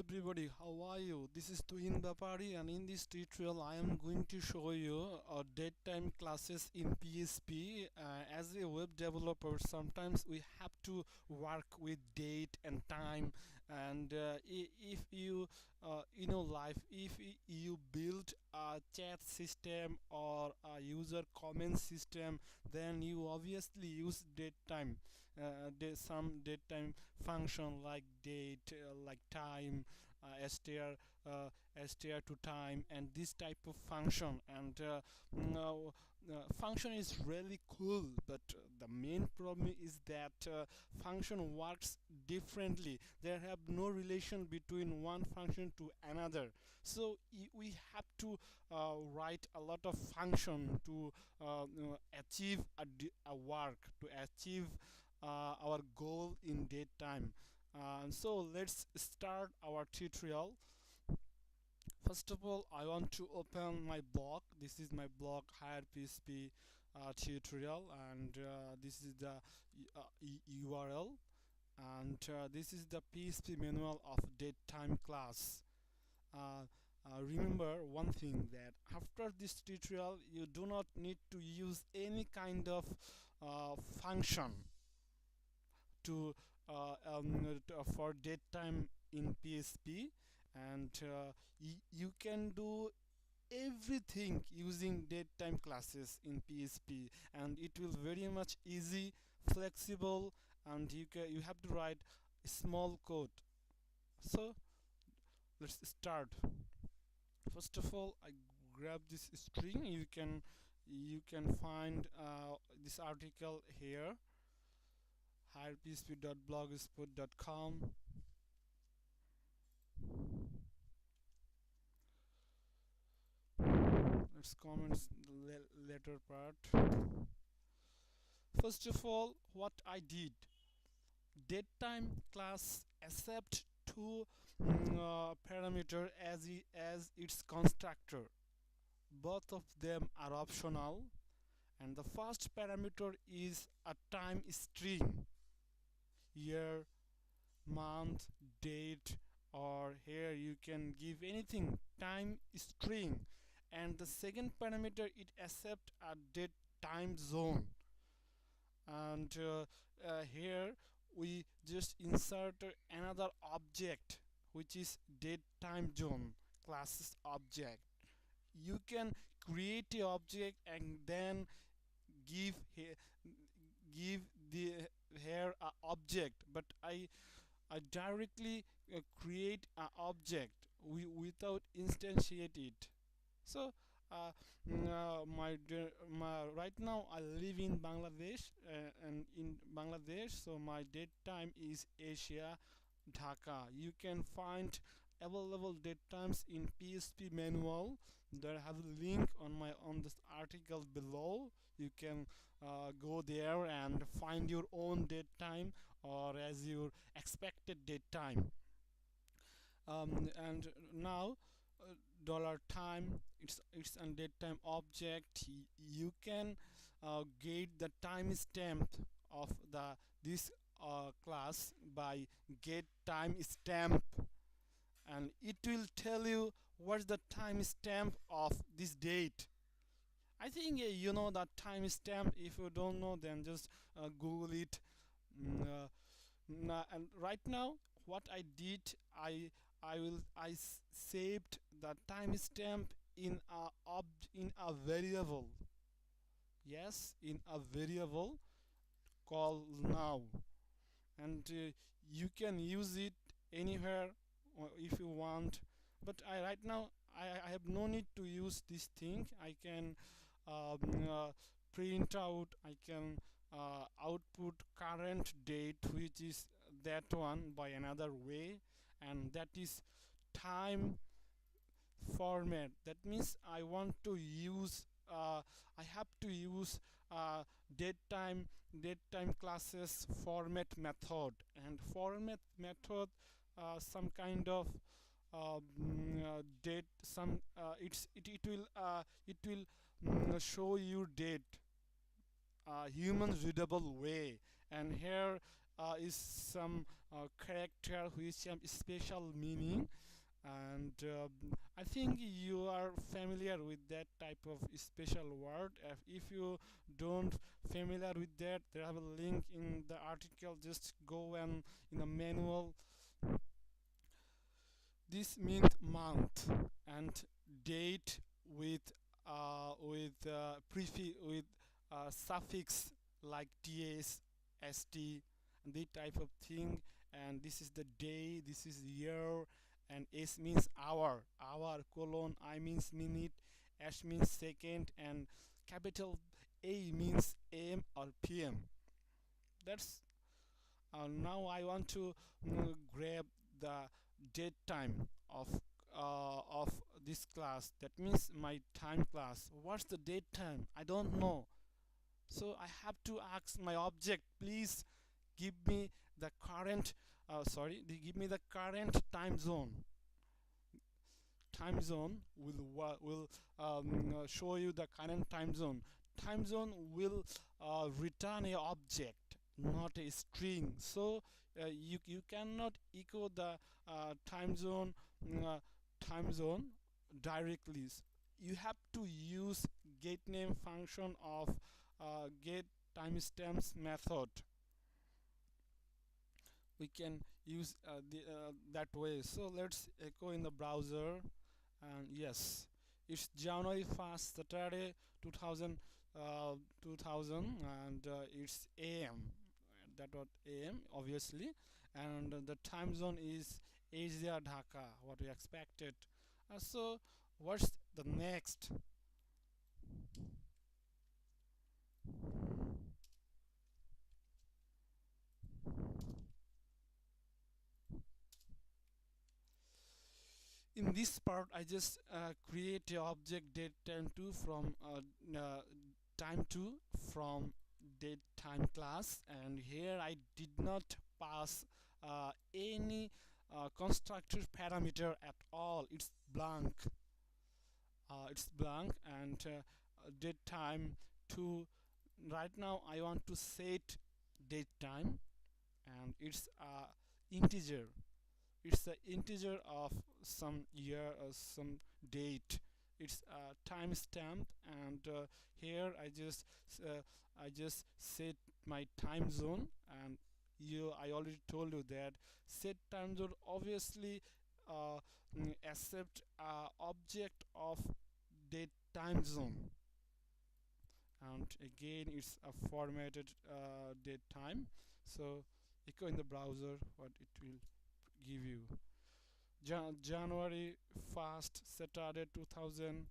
everybody, how are you? This is Tuhin Bapari, and in this tutorial I am going to show you datetime classes in PHP. As a web developer, sometimes we have to work with date and time, and if you life, if you build a chat system or a user comment system, then you obviously use datetime. There's some datetime function like date, like time, str str to time, and this type of function. And now function is really cool, but the main problem is that function works differently. There have no relation between one function to another, so we have to write a lot of function to achieve a work, to achieve our goal in datetime. So let's start our tutorial. First of all, I want to open my blog. This is my blog, Higher PHP tutorial, and this is the URL, and this is the PHP manual of datetime class. uh, Remember one thing, that after this tutorial you do not need to use any kind of function to for datetime in PHP, and you can do everything using datetime classes in PHP, and it will very much easy, flexible, and you have to write small code. So let's start. First of all, I grab this string. You can find this article here, higherphp.blogspot.com. Let's comment the later part. First of all, what I did, datetime class accept two parameter as its constructor. Both of them are optional, and the first parameter is a time string, year, month, date, or here you can give anything, time string. And the second parameter, it accept a date time zone, and here we just insert another object, which is date time zone classes object. You can create a object and then give give the here a object, but I directly create an object without instantiate it. So right now I live in Bangladesh, and in Bangladesh, so my date time is Asia, Dhaka. You can find available date times in PHP manual. There have a link on this article below. You can go there and find your own date time, or as your expected date time. And now dollar time, it's a date time object. You can get the timestamp of this class by get timestamp, and it will tell you what's the timestamp of this date. I think you know that timestamp. If you don't know, then just Google it. And right now, what I did, I saved the timestamp in a variable. Yes, in a variable called now, and you can use it anywhere if you want. But right now I have no need to use this thing. I can print out, I can output current date, which is that one, by another way, and that is time format. That means I have to use datetime classes format method, and format method some kind of date, some it will show you date human readable way. And here is some character which have special meaning, and I think you are familiar with that type of special word. If you don't familiar with that, there have a link in the article. Just go and in the manual. This means month, and date with prefix with suffix like ts, st, and this type of thing. And this is the day, this is year, and s means hour colon, I means minute, s means second, and capital A means am or pm. That's now I want to grab the date time of this class. That means my time class. What's the date time? I don't know. So I have to ask my object, please give me the current. Give me the current time zone. Time zone will show you the current time zone. Time zone will return a object, not a string. So you cannot echo the time zone uh, time zone directly. You have to use get name function of get timestamps method. We can use that way. So let's echo in the browser, and yes, it's January 1st, Saturday, 2000, and it's AM. That was AM, obviously, and the time zone is Asia, Dhaka. What we expected. So, what's the next? In this part, I just create a object date time 2 from time 2 from date time class, and here I did not pass any constructor parameter at all. It's blank, and date time 2. Right now I want to set date time, and it's integer. It's the integer of some year or some date. It's timestamp, and here uh, I just set my time zone. And I already told you that set time zone obviously accept object of date time zone, and again it's a formatted date time. So echo in the browser what it will give you. January 1st, Saturday 2000,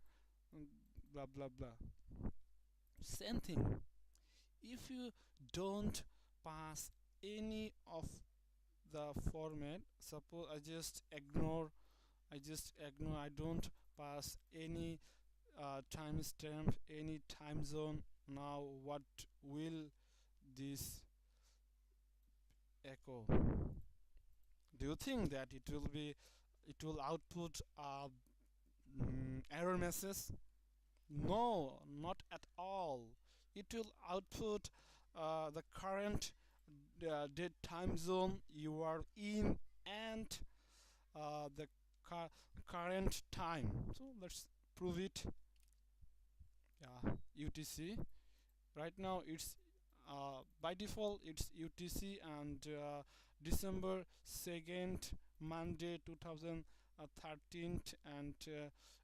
blah blah blah. Same thing. If you don't pass any of the format, suppose I just ignore, I don't pass any timestamp, any time zone. Now, what will this echo? Do you think that it will output a error message? No, not at all. It will output the current date time zone you are in, and the current time. So let's prove it. Yeah, UTC. Right now it's by default it's UTC, and December 2nd, Monday 2013, and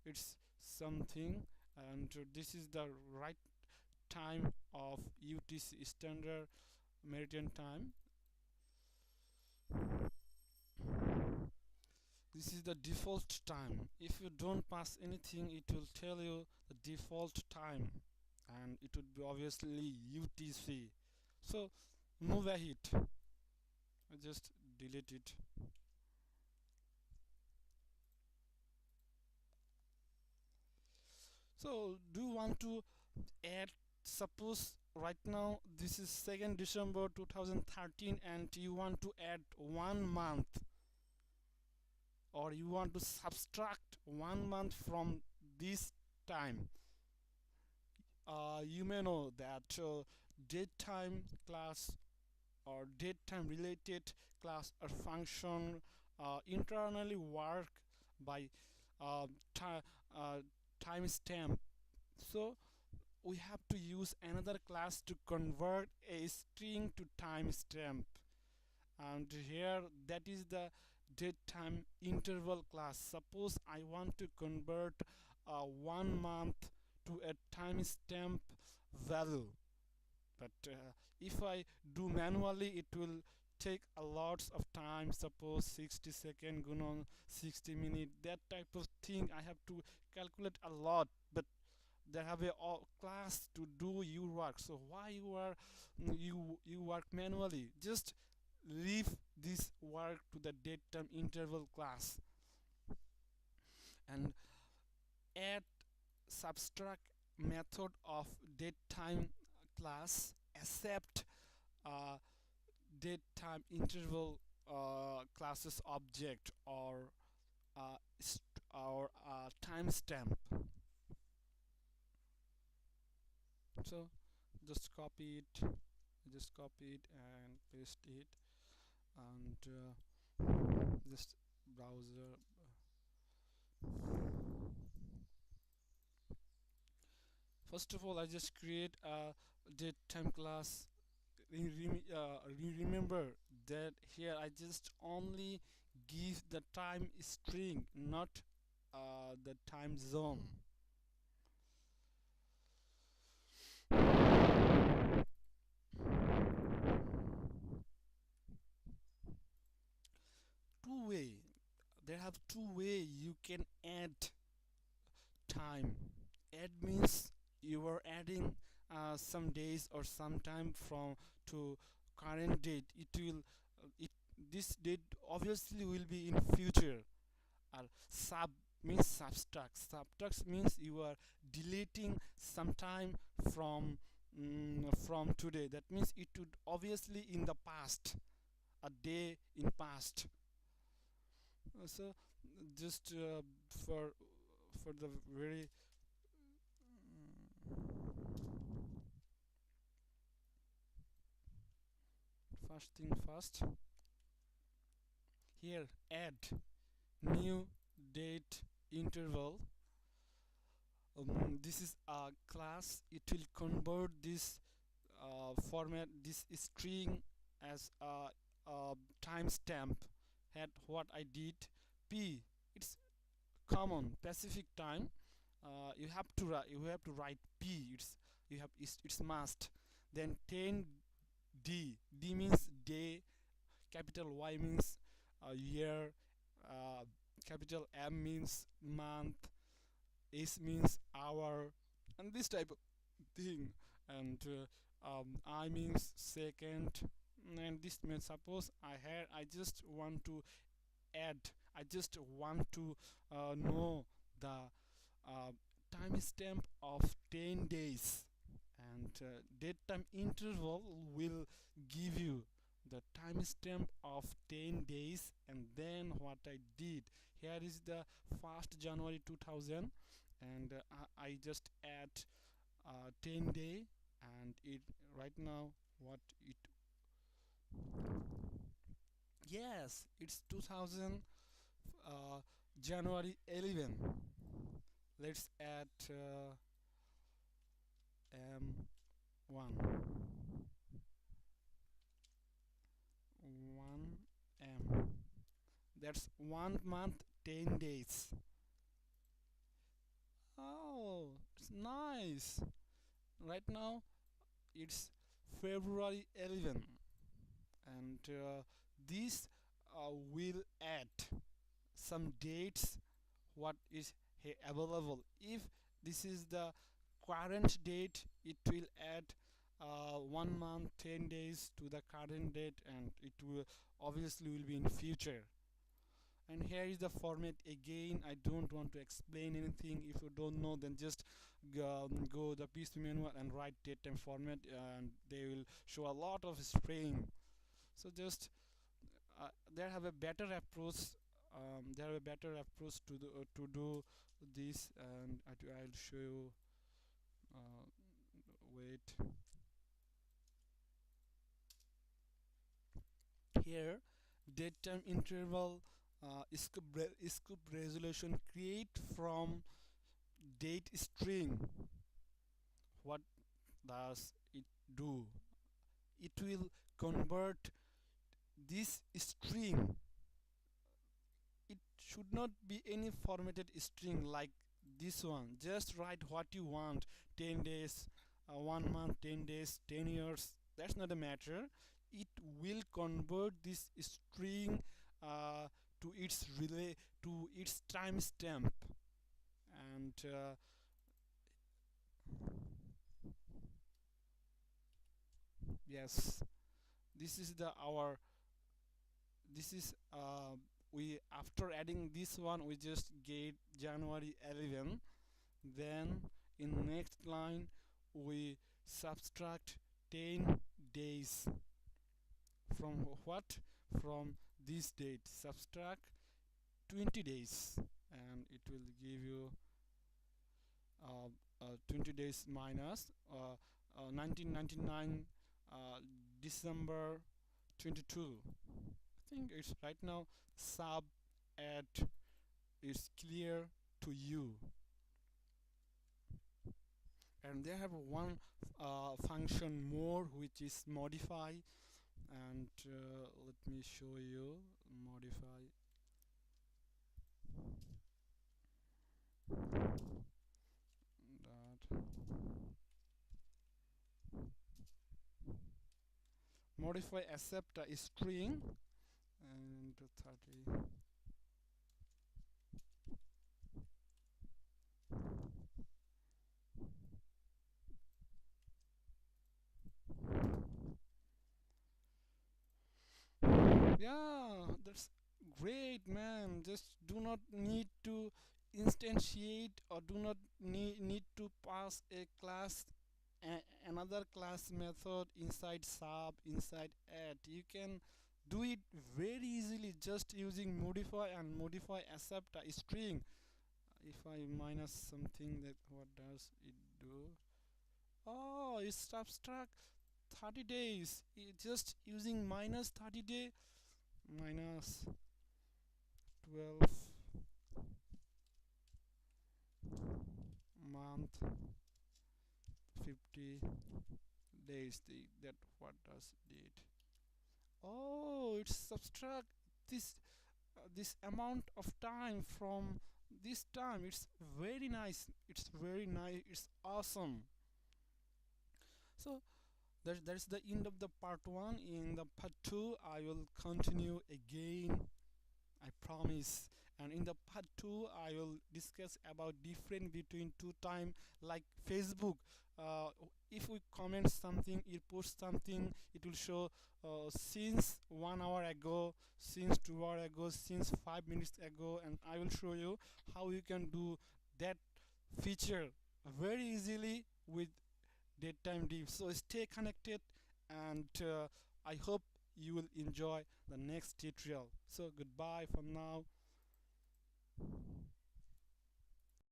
it's something, and this is the right time of UTC, Standard Meridian Time. This is the default time. If you don't pass anything, it will tell you the default time, and it would be obviously UTC. So move ahead. I just delete it. So do you want to add, suppose right now this is 2nd December 2013, and you want to add 1 month, or you want to subtract 1 month from this time. You may know that date time class or datetime related class or function internally work by uh, ti- uh, timestamp. So we have to use another class to convert a string to timestamp, and here that is the datetime interval class. Suppose I want to convert 1 month to a timestamp value, but if I do manually it will take a lots of time. Suppose 60 second gonna 60 minute, that type of thing I have to calculate a lot. But they have a class to do your work. So why you work manually? Just leave this work to the datetime interval class and add subtract method of datetime class accept uh, datetime interval classes object or timestamp. So just copy it, and paste it, and just browser. First of all, I just create a datetime class. Remember that here I just only give the time string, not the time zone. Two way, there have two way you can add time. Add means you are adding some days or some time from to current date. It will it this date obviously will be in future. Or sub means subtract. Subtract means you are deleting some time from today. That means it would obviously in the past, a day in past. So just for the very first thing first, here add new date interval. This is a class. It will convert this format, this string, as a timestamp. Had what I did. P, it's common Pacific time. You have to write P. It's must. Then 10 D. D means day. Capital Y means year. Uh, Capital M means month. S means hour, and this type of thing. And I means second. And this means, suppose I just want to add. I just want to know the uh, timestamp of 10 days, and date time interval will give you the timestamp of 10 days. And then what I did, here is the 1st January 2000, and I just add 10 day, and it right now what it, yes, it's 2000 uh, January 11. Let's add M1 1 M. That's 1 month 10 days. Oh, it's nice. Right now it's February 11, and this will add some dates what is available. If this is the current date, it will add 1 month 10 days to the current date, and it will obviously will be in future. And here is the format again. I don't want to explain anything. If you don't know, then just go the PHP manual and write datetime format, and they will show a lot of spraying. So just they have a better approach. They have a better approach to do this, and I'll show you. Uh, Wait. Here, datetime interval scope resolution create from date string. What does it do? It will convert this string. It should not be any formatted string like this one. Just write what you want. 10 days, 1 month, 10 days, 10 years. That's not a matter. It will convert this string uh, to its relay to its timestamp. And yes, this is the our this is we after adding this one we just get January 11. Then in next line we subtract 10 days from what, from this date, subtract 20 days, and it will give you 20 days minus 1999 December 22. I think it's right now sub at is clear to you. And they have one function more which is modify. And let me show you modify. That modify accept a string and 30. Yeah, that's great, man. Just do not need to instantiate or do not need to pass a class another class method inside sub inside add. You can do it very easily just using modify and modify accept a string. If I minus something, that what does it do? Oh, it's subtract 30 days. Just using minus 30 day minus 12 month 50 days. That what does it? Oh, it's subtract this this amount of time from this time. It's very nice. It's very nice. It's awesome. So that's the end of the part one. In the part two, I will continue again, I promise. And in the part two, I will discuss about difference between two time, like Facebook. Uh, if we comment something, it post something, it will show since 1 hour ago, since 2 hour ago, since 5 minutes ago, and I will show you how you can do that feature very easily with datetime div. So stay connected, and I hope you will enjoy the next tutorial. So goodbye for now.